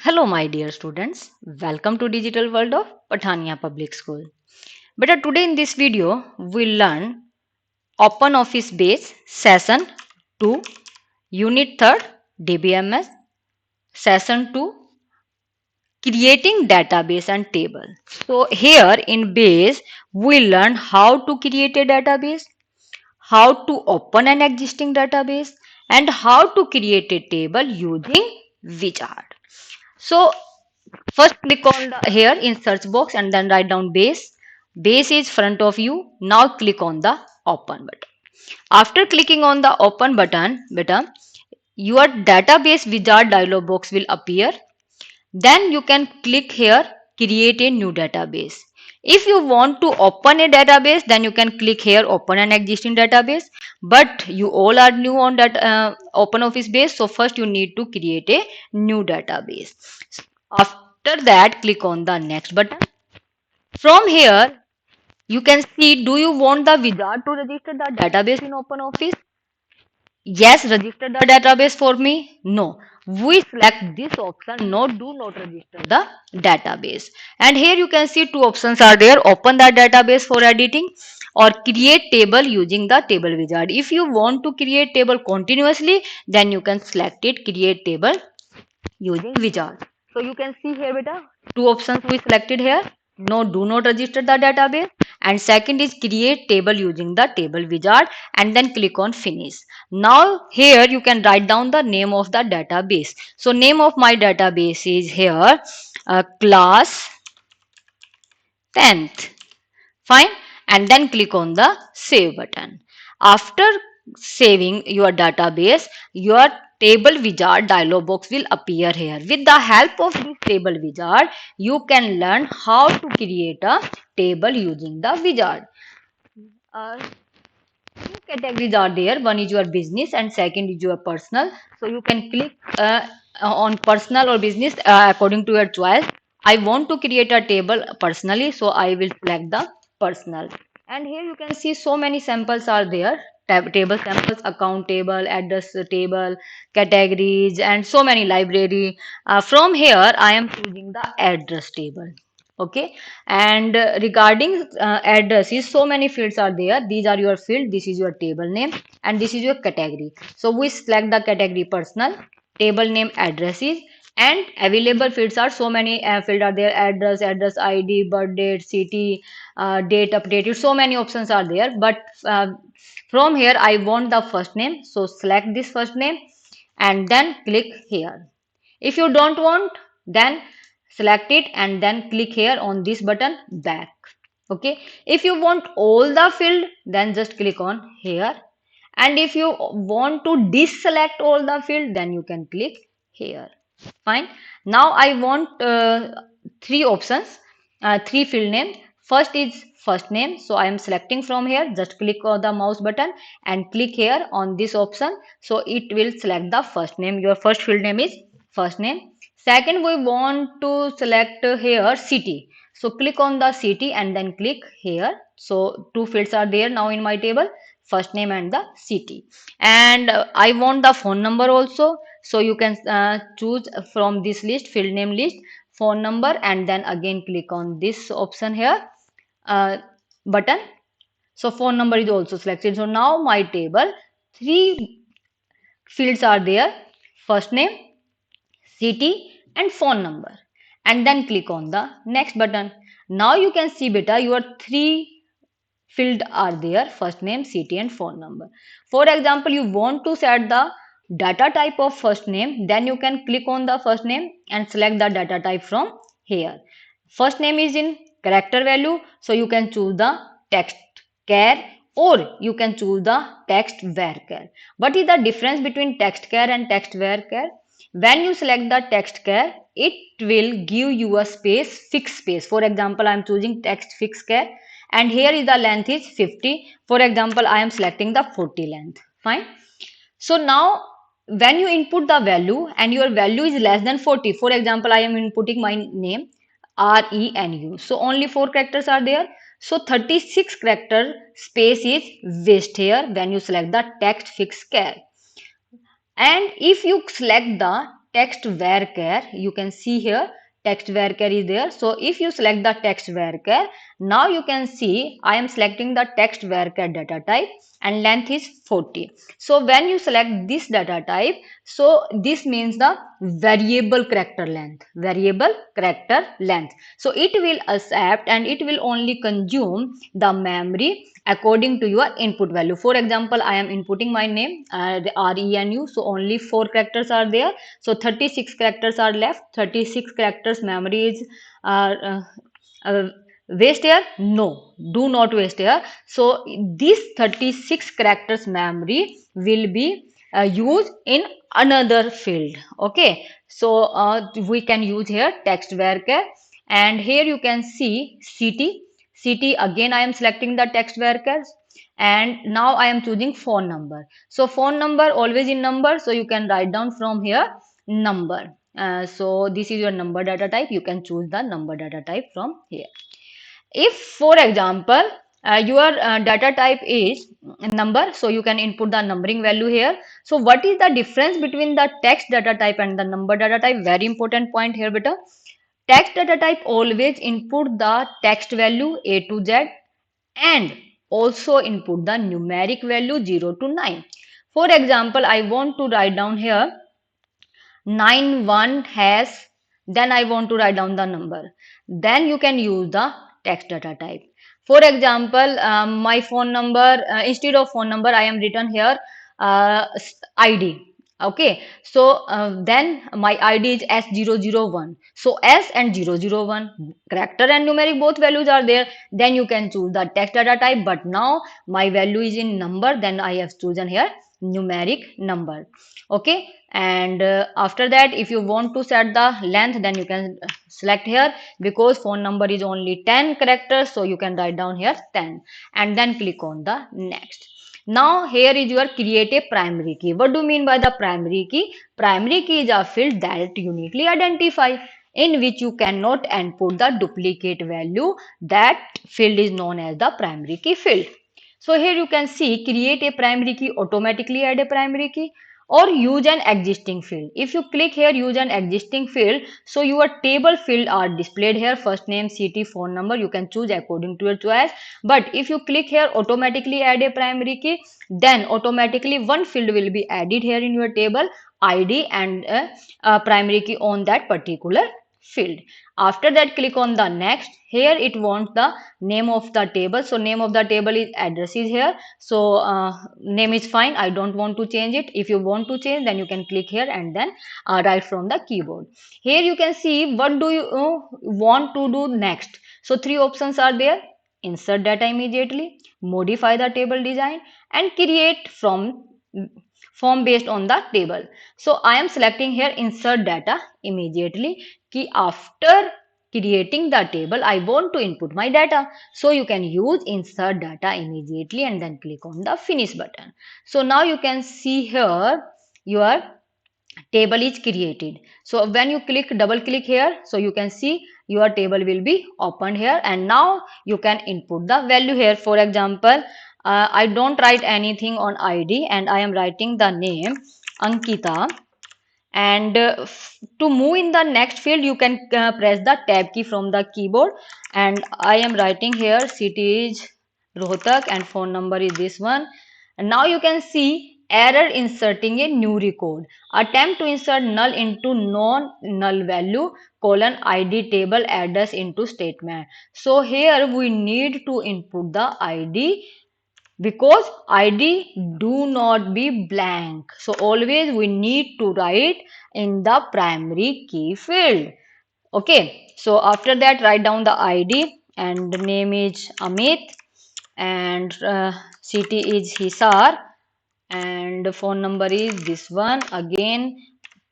Hello, my dear students. Welcome to Digital World of Pathania Public School. But today in this video, we'll learn Open Office Base Session 2, Unit 3rd, DBMS, Session 2, Creating Database and Table. So here in Base, we learn how to create a database, how to open an existing database, and how to create a table using wizard. So first click on the here in search box and then write down base. Base is front of you. Now click on the open button. After clicking on the open button, your database wizard dialog box will appear. Then you can click here create a new database. If you want to open a database, then you can click here open an existing database. But you all are new on that open office base, so first you need to create a new database. After that, click on the next button. From here, you can see, do you want the wizard to register the database in open office? Yes, register the database for me. No, we select this option. No, do not register the database. And here you can see two options are there. Open the database for editing or create table using the table wizard. If you want to create table continuously, then you can select it, create table using wizard. So you can see here beta, two options we selected here. No, do not register the database, and second is create table using the table wizard, and then click on finish. Now here you can write down the name of the database. So name of my database is here class 10th. Fine, and then click on the save button. After saving your database, your table wizard dialog box will appear here. With the help of this table wizard, you can learn how to create a table using the wizard. Two categories are there. One is your business and second is your personal. So you can click on personal or business according to your choice. I want to create a table personally, so I will select the personal. And here you can see so many samples are there. Table samples, account table, address table, categories, and so many library. From here, I am choosing the address table. Okay, and regarding addresses, so many fields are there. These are your field, this is your table name, and this is your category. So we select the category personal, table name addresses, and available fields are so many fields are there: address, address ID, birth date, city, date updated. So many options are there, but from here I want the first name, so select this first name and then click here. If you don't want, then select it and then click here on this button back. Okay, if you want all the field, then just click on here, and if you want to deselect all the field, then you can click here. Fine. Now I want three options, three field name. First is first name, so I am selecting from here. Just click on the mouse button and click here on this option, so it will select the first name. Your first field name is first name. Second, we want to select here city, so click on the city and then click here. So two fields are there now in my table, first name and the city. And I want the phone number also, so you can choose from this list, field name list, phone number, and then again click on this option here, uh, button. So phone number is also selected. So now my table, three fields are there: first name, city, and phone number. And then click on the next button. Now you can see beta, your three field are there: first name, city, and phone number. For example, you want to set the data type of first name, then you can click on the first name and select the data type from here. First name is in character value, so you can choose the text char, or you can choose the text varchar. What is the difference between text char and text varchar? When you select the text char, it will give you a space, fixed space. For example, I am choosing text fixed char, and here is the length is 50. For example, I am selecting the 40 length. Fine. So now when you input the value and your value is less than 40, for example, I am inputting my name RENU, so only 4 characters are there, so 36 character space is waste here when you select the text fixed char. And if you select the text varchar. You can see here text varchar is there. So if you select the text varchar, now you can see I am selecting the text varchar data type and length is 40. So when you select this data type, so this means the variable character length. So it will accept and it will only consume the memory according to your input value. For example, I am inputting my name, RENU, so only 4 characters are there. So 36 characters are left. 36 characters memory is uh, uh, waste here? No, do not waste here. So this 36 characters memory will be used in another field. Okay, so we can use here text varchar, and here you can see city. Again I am selecting the text varchar, and now I am choosing phone number. So phone number always in number, so you can write down from here number. So this is your number data type. You can choose the number data type from here. If for example your data type is number, so you can input the numbering value here. So what is the difference between the text data type and the number data type? Very important point here, beta. Text data type always input the text value A to Z and also input the numeric value 0 to 9. For example, I want to write down here 91 has, then I want to write down the number, then you can use the text data type. For example, my phone number, instead of phone number I am written here ID. Okay, so then my ID is S001. So S and 001, character and numeric both values are there, then you can choose the text data type. But now my value is in number, then I have chosen here numeric number. Okay, and after that if you want to set the length, then you can select here, because phone number is only 10 characters, so you can write down here 10 and then click on the next. Now here is your create a primary key. What do you mean by the primary key? Primary key is a field that uniquely identify, in which you cannot input the duplicate value. That field is known as the primary key field. So here you can see create a primary key, automatically add a primary key, or use an existing field. If you click here use an existing field, so your table field are displayed here, first name, city, phone number, you can choose according to your choice. But if you click here automatically add a primary key, then automatically one field will be added here in your table, ID and a primary key on that particular field. After that click on the next. Here it wants the name of the table, so name of the table is address is here. So name is fine, I don't want to change it. If you want to change, then you can click here and then write from the keyboard. Here you can see what do you want to do next. So three options are there: insert data immediately, modify the table design, and create from form based on the table. So I am selecting here insert data immediately. Ki after creating the table, I want to input my data. So you can use insert data immediately and then click on the finish button. So now you can see here your table is created. So when you double click here, so you can see your table will be opened here, and now you can input the value here. For example, I don't write anything on ID and I am writing the name Ankita, and to move in the next field you can press the tab key from the keyboard, and I am writing here city is Rohtak and phone number is this one. And now you can see error inserting a new record, attempt to insert null into non null value colon ID table address into statement. So here we need to input the ID, because ID do not be blank, so always we need to write in the primary key field. Okay, so after that write down the ID, and the name is Amit, and city is Hisar, and the phone number is this one again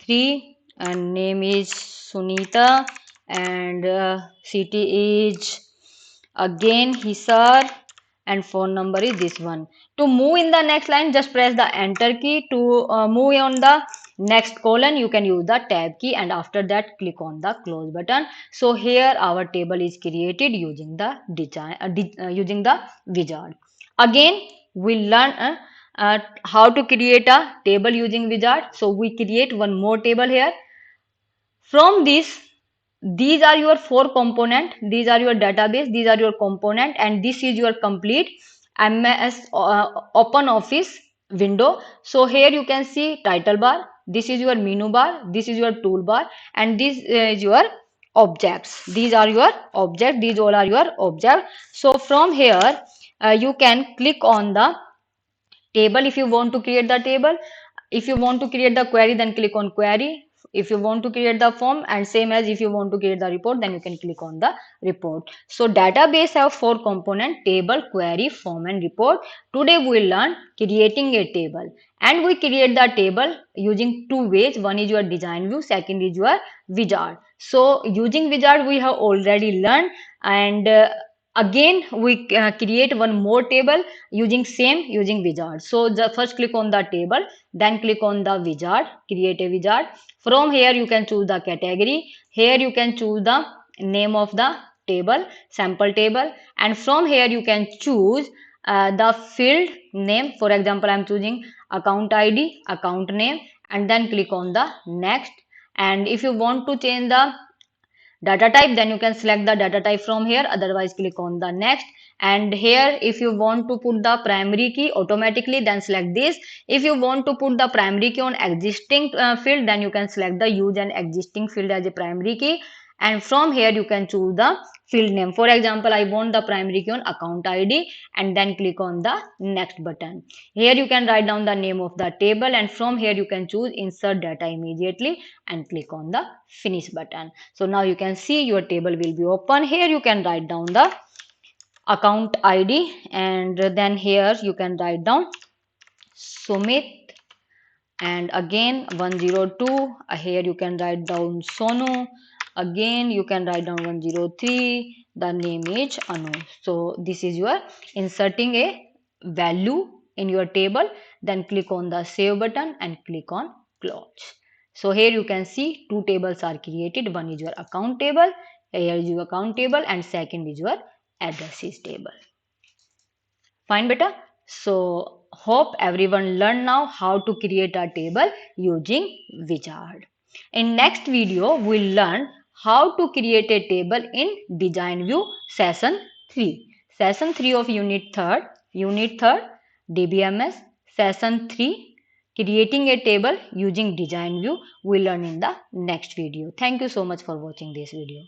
3, and name is Sunita, and city is again Hisar, and phone number is this one. To move in the next line, just press the enter key. To move on the next column, you can use the tab key, and after that click on the close button. So here our table is created using the design, using the wizard. Again we learn how to create a table using wizard. So we create one more table here. From this, these are your four component, these are your database, these are your component, and this is your complete MS open office window. So here you can see title bar, this is your menu bar, this is your toolbar, and this is your objects. These are your objects, these all are your objects. So from here you can click on the table if you want to create the table. If you want to create the query, then click on query. If you want to create the form, and same as if you want to create the report, then you can click on the report. So database have four component: table, query, form, and report. Today we will learn creating a table, and we create the table using two ways. One is your design view, second is your wizard. So using wizard we have already learned, and again we create one more table using wizard. So the first click on the table, then click on the wizard, create a wizard. From here you can choose the category. Here you can choose the name of the table, sample table, and from here you can choose the field name. For example, I'm choosing account ID, account name, and then click on the next. And if you want to change the data type, then you can select the data type from here, otherwise click on the next. And here if you want to put the primary key automatically, then select this. If you want to put the primary key on existing field, then you can select the use an existing field as a primary key. And from here you can choose the field name. For example, I want the primary key on account ID, and then click on the next button. Here you can write down the name of the table, and from here you can choose insert data immediately and click on the finish button. So now you can see your table will be open. Here you can write down the account ID, and then here you can write down Sumit, and again 102. Here you can write down Sonu. Again you can write down 103. The name is Anu. So this is your inserting a value in your table. Then click on the save button and click on close. So here you can see two tables are created. One is your account table. Here is your account table, and second is your addresses table. Fine, beta. So hope everyone learned now how to create a table using wizard. In next video, we'll learn how to create a table in design view session 3. Session 3 of unit 3rd DBMS session 3, creating a table using design view, we'll learn in the next video. Thank you so much for watching this video.